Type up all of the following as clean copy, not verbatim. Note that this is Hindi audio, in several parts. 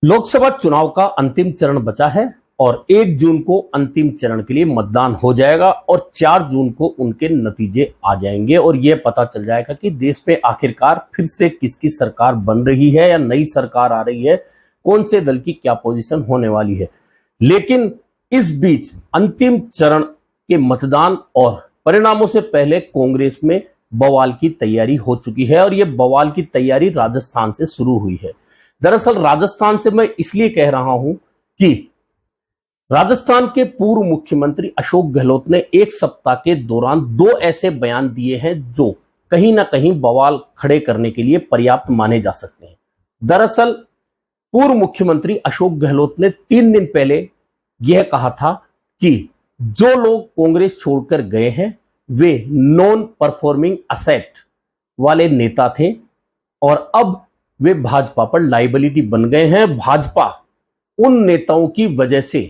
लोकसभा चुनाव का अंतिम चरण बचा है और 1 जून को अंतिम चरण के लिए मतदान हो जाएगा और 4 जून को उनके नतीजे आ जाएंगे और यह पता चल जाएगा कि देश में आखिरकार फिर से किसकी सरकार बन रही है या नई सरकार आ रही है, कौन से दल की क्या पोजीशन होने वाली है। लेकिन इस बीच अंतिम चरण के मतदान और परिणामों से पहले कांग्रेस में बवाल की तैयारी हो चुकी है और यह बवाल की तैयारी राजस्थान से शुरू हुई है। दरअसल राजस्थान से मैं इसलिए कह रहा हूं कि राजस्थान के पूर्व मुख्यमंत्री अशोक गहलोत ने एक सप्ताह के दौरान 2 ऐसे बयान दिए हैं जो कहीं ना कहीं बवाल खड़े करने के लिए पर्याप्त माने जा सकते हैं। दरअसल पूर्व मुख्यमंत्री अशोक गहलोत ने 3 दिन पहले यह कहा था कि जो लोग कांग्रेस छोड़कर गए हैं वे नॉन परफॉर्मिंग असेट वाले नेता थे और अब वे भाजपा पर लाइबिलिटी बन गए हैं। भाजपा उन नेताओं की वजह से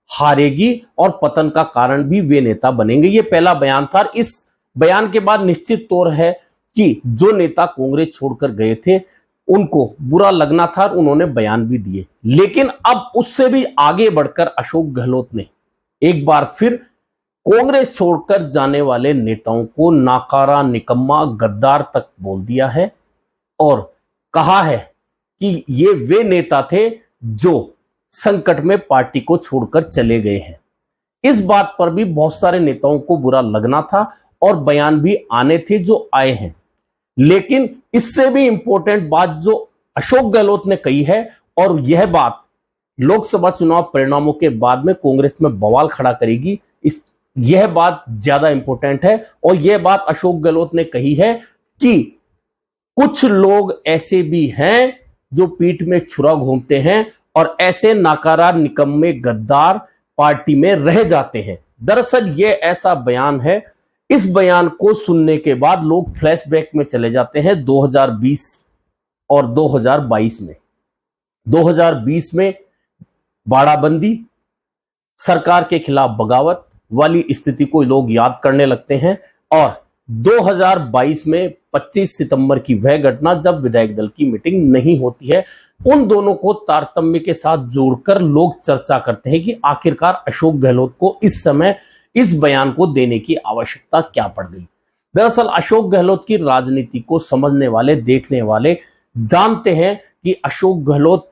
हारेगी और पतन का कारण भी वे नेता बनेंगे। यह पहला बयान था। इस बयान के बाद निश्चित तौर है कि जो नेता कांग्रेस छोड़कर गए थे उनको बुरा लगना था, उन्होंने बयान भी दिए। लेकिन अब उससे भी आगे बढ़कर अशोक गहलोत ने एक बार फिर कांग्रेस छोड़कर जाने वाले नेताओं को नाकारा, निकम्मा, गद्दार तक बोल दिया है और कहा है कि ये वे नेता थे जो संकट में पार्टी को छोड़कर चले गए हैं। इस बात पर भी बहुत सारे नेताओं को बुरा लगना था और बयान भी आने थे जो आए हैं। लेकिन इससे भी इंपॉर्टेंट बात जो अशोक गहलोत ने कही है और यह बात लोकसभा चुनाव परिणामों के बाद में कांग्रेस में बवाल खड़ा करेगी, यह बात ज्यादा इंपॉर्टेंट है। और यह बात अशोक गहलोत ने कही है कि कुछ लोग ऐसे भी हैं जो पीठ में छुरा घूमते हैं और ऐसे नाकारा, निकम्मे, गद्दार पार्टी में रह जाते हैं। दरअसल यह ऐसा बयान है, इस बयान को सुनने के बाद लोग फ्लैशबैक में चले जाते हैं 2020 और 2022 में। 2020 में बाड़ाबंदी, सरकार के खिलाफ बगावत वाली स्थिति को लोग याद करने लगते हैं और 2022 में 25 सितंबर की वह घटना जब विधायक दल की मीटिंग नहीं होती है, उन दोनों को तारतम्य के साथ जोड़कर लोग चर्चा करते हैं कि आखिरकार अशोक गहलोत को इस समय इस बयान को देने की आवश्यकता क्या पड़ गई। दरअसल अशोक गहलोत की राजनीति को समझने वाले, देखने वाले जानते हैं कि अशोक गहलोत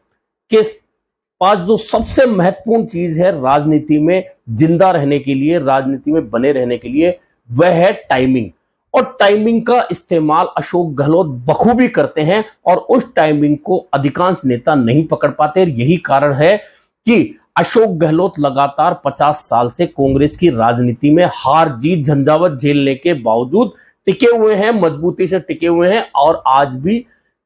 के पास जो सबसे महत्वपूर्ण चीज है राजनीति में जिंदा रहने के लिए, राजनीति में बने रहने के लिए, वह है टाइमिंग। और टाइमिंग का इस्तेमाल अशोक गहलोत बखूबी करते हैं और उस टाइमिंग को अधिकांश नेता नहीं पकड़ पाते। यही कारण है कि अशोक गहलोत लगातार 50 साल से कांग्रेस की राजनीति में हार जीत झंझावत झेलने के बावजूद टिके हुए हैं, मजबूती से टिके हुए हैं और आज भी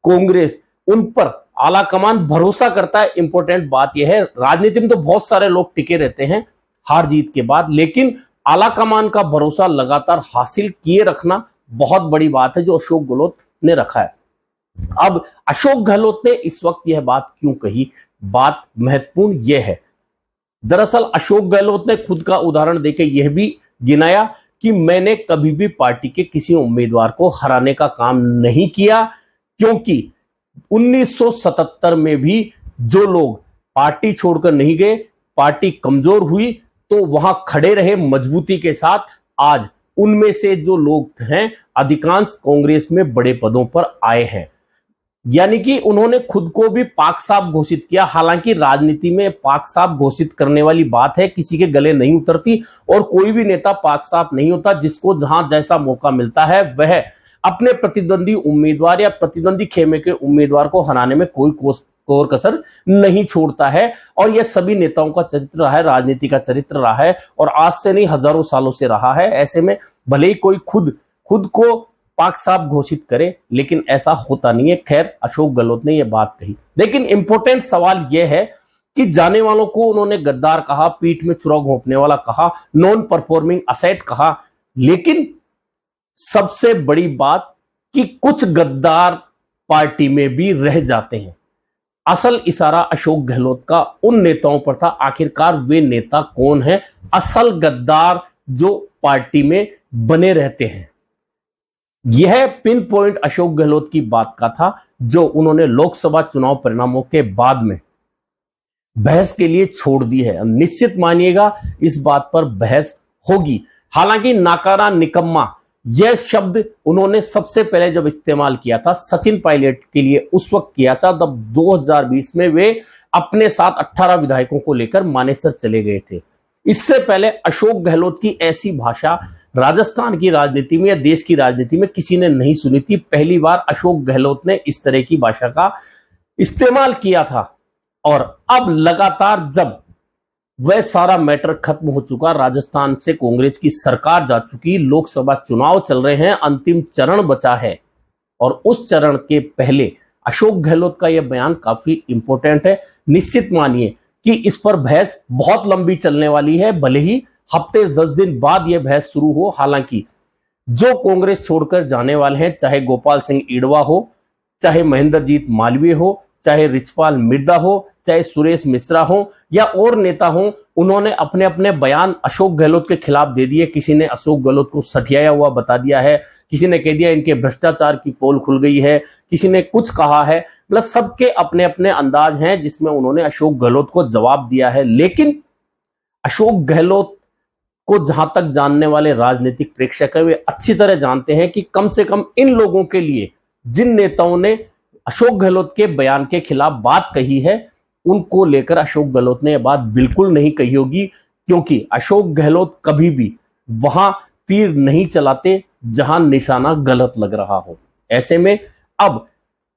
कांग्रेस उन पर आला कमान भरोसा करता है। इंपॉर्टेंट बात यह है, राजनीति में तो बहुत सारे लोग टिके रहते हैं हार जीत के बाद, लेकिन आला कमान का भरोसा लगातार हासिल किए रखना बहुत बड़ी बात है जो अशोक गहलोत ने रखा है। अब अशोक गहलोत ने इस वक्त यह बात क्यों कही, बात महत्वपूर्ण यह है। दरअसल अशोक गहलोत ने खुद का उदाहरण देकर यह भी गिनाया कि मैंने कभी भी पार्टी के किसी उम्मीदवार को हराने का काम नहीं किया, क्योंकि 1977 में भी जो लोग पार्टी छोड़कर नहीं गए, पार्टी कमजोर हुई तो वहां खड़े रहे मजबूती के साथ। आज उनमें से जो लोग हैं अधिकांश कांग्रेस में बड़े पदों पर आए हैं, यानी कि उन्होंने खुद को भी पाक साफ घोषित किया। हालांकि राजनीति में पाक साफ घोषित करने वाली बात है, किसी के गले नहीं उतरती और कोई भी नेता पाक साफ नहीं होता। जिसको जहां जैसा मौका मिलता है वह अपने प्रतिद्वंदी उम्मीदवार या प्रतिद्वंदी खेमे के उम्मीदवार को हराने में कोई कोर कसर नहीं छोड़ता है। और यह सभी नेताओं का चरित्र रहा है, राजनीति का चरित्र रहा है और आज से नहीं हजारों सालों से रहा है। ऐसे में भले ही कोई खुद को पाक साफ घोषित करे, लेकिन ऐसा होता नहीं है। खैर, अशोक गहलोत ने यह बात कही, लेकिन इंपॉर्टेंट सवाल यह है कि जाने वालों को उन्होंने गद्दार कहा, पीठ में छुरा घोंपने वाला कहा, नॉन परफॉर्मिंग असेट कहा। लेकिन सबसे बड़ी बात कि कुछ गद्दार पार्टी में भी रह जाते हैं। असल इशारा अशोक गहलोत का उन नेताओं पर था। आखिरकार वे नेता कौन है असल गद्दार जो पार्टी में बने रहते हैं? यह पिन पॉइंट अशोक गहलोत की बात का था जो उन्होंने लोकसभा चुनाव परिणामों के बाद में बहस के लिए छोड़ दी है। निश्चित मानिएगा इस बात पर बहस होगी। हालांकि नाकारा, निकम्मा यह शब्द उन्होंने सबसे पहले जब इस्तेमाल किया था सचिन पायलट के लिए उस वक्त किया था, तब 2020 में वे अपने साथ 18 विधायकों को लेकर मानेसर चले गए थे। इससे पहले अशोक गहलोत की ऐसी भाषा राजस्थान की राजनीति में या देश की राजनीति में किसी ने नहीं सुनी थी। पहली बार अशोक गहलोत ने इस तरह की भाषा का इस्तेमाल किया था। और अब लगातार जब वह सारा मैटर खत्म हो चुका, राजस्थान से कांग्रेस की सरकार जा चुकी, लोकसभा चुनाव चल रहे हैं, अंतिम चरण बचा है, और उस चरण के पहले अशोक गहलोत का यह बयान काफी इंपॉर्टेंट है। निश्चित मानिए कि इस पर बहस बहुत लंबी चलने वाली है, भले ही हफ्ते 10 दिन बाद यह बहस शुरू हो। हालांकि जो कांग्रेस छोड़कर जाने वाले हैं, चाहे गोपाल सिंह ईडवा हो, चाहे महेंद्रजीत मालवीय हो, चाहे रिचपाल मिर्दा हो, चाहे सुरेश मिश्रा हो या और नेता हो, उन्होंने अपने अपने बयान अशोक गहलोत के खिलाफ दे दिए। किसी ने अशोक गहलोत को सठियाया हुआ बता दिया है, किसी ने कह दिया इनके भ्रष्टाचार की पोल खुल गई है, किसी ने कुछ कहा है। मतलब सबके अपने अपने अंदाज हैं जिसमें उन्होंने अशोक गहलोत को जवाब दिया है। लेकिन अशोक गहलोत को जहां तक जानने वाले राजनीतिक प्रेक्षक है, वे अच्छी तरह जानते हैं कि कम से कम इन लोगों के लिए, जिन नेताओं ने अशोक गहलोत के बयान के खिलाफ बात कही है, उनको लेकर अशोक गहलोत ने यह बात बिल्कुल नहीं कही होगी, क्योंकि अशोक गहलोत कभी भी वहां तीर नहीं चलाते जहां निशाना गलत लग रहा हो। ऐसे में अब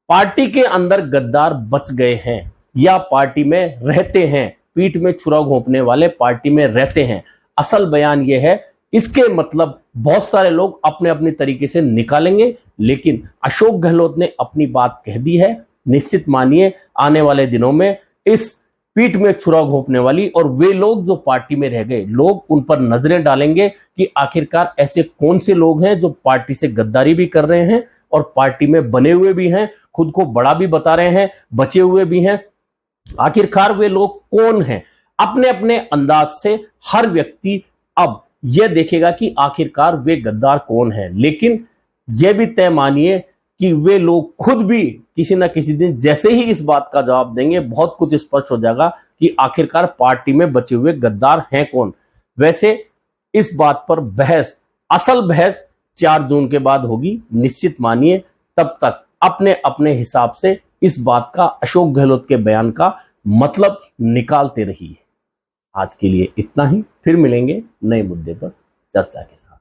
पार्टी के अंदर गद्दार बच गए हैं या पार्टी में रहते हैं, पीठ में छुरा घोंपने वाले पार्टी में रहते हैं, असल बयान यह है। इसके मतलब बहुत सारे लोग अपने अपने तरीके से निकालेंगे, लेकिन अशोक गहलोत ने अपनी बात कह दी है। निश्चित मानिए आने वाले दिनों में इस पीठ में छुरा घोंपने वाली और वे लोग जो पार्टी में रह गए, लोग उन पर नजरें डालेंगे कि आखिरकार ऐसे कौन से लोग हैं जो पार्टी से गद्दारी भी कर रहे हैं और पार्टी में बने हुए भी हैं, खुद को बड़ा भी बता रहे हैं, बचे हुए भी हैं। आखिरकार वे लोग कौन हैं? अपने अपने अंदाज से हर व्यक्ति अब यह देखेगा कि आखिरकार वे गद्दार कौन है। लेकिन यह भी तय मानिए कि वे लोग खुद भी किसी ना किसी दिन जैसे ही इस बात का जवाब देंगे, बहुत कुछ स्पष्ट हो जाएगा कि आखिरकार पार्टी में बचे हुए गद्दार हैं कौन। वैसे इस बात पर बहस, असल बहस 4 जून के बाद होगी, निश्चित मानिए। तब तक अपने अपने हिसाब से इस बात का, अशोक गहलोत के बयान का मतलब निकालते रहिए। आज के लिए इतना ही, फिर मिलेंगे नए मुद्दे पर चर्चा के साथ।